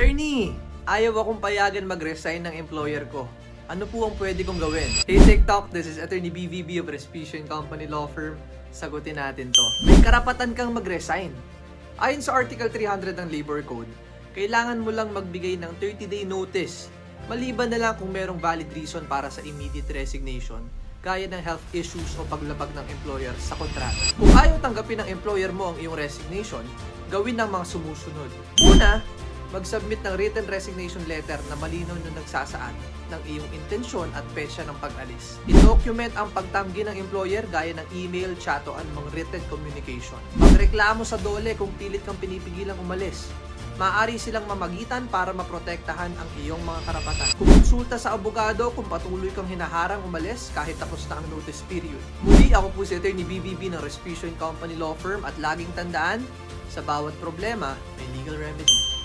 Attorney, ayaw akong payagan mag-resign ng employer ko. Ano po ang pwede kong gawin? Hey TikTok, this is Attorney BVB of Respicio & Company Law Firm. Sagutin natin to. May karapatan kang mag-resign. Ayon sa Article 300 ng Labor Code, kailangan mo lang magbigay ng 30-day notice. Maliban na lang kung merong valid reason para sa immediate resignation, gaya ng health issues o paglabag ng employer sa kontrata. Kung ayaw tanggapin ng employer mo ang iyong resignation, gawin ng mga sumusunod. Una, mag-submit ng written resignation letter na malinaw na nagsasaad ng iyong intensyon at petsa ng pag-alis. I-document ang pagtanggi ng employer gaya ng email, chat o anumang written communication. Magreklamo sa DOLE kung pilit kang pinipigilang umalis. Maaari silang mamagitan para maprotektahan ang iyong mga karapatan. Kumonsulta sa abogado kung patuloy kang hinaharang umalis kahit tapos na ang notice period. Muli, ako po si Attorney BVB ng Respicio & Company Law Firm at laging tandaan, sa bawat problema, may legal remedy.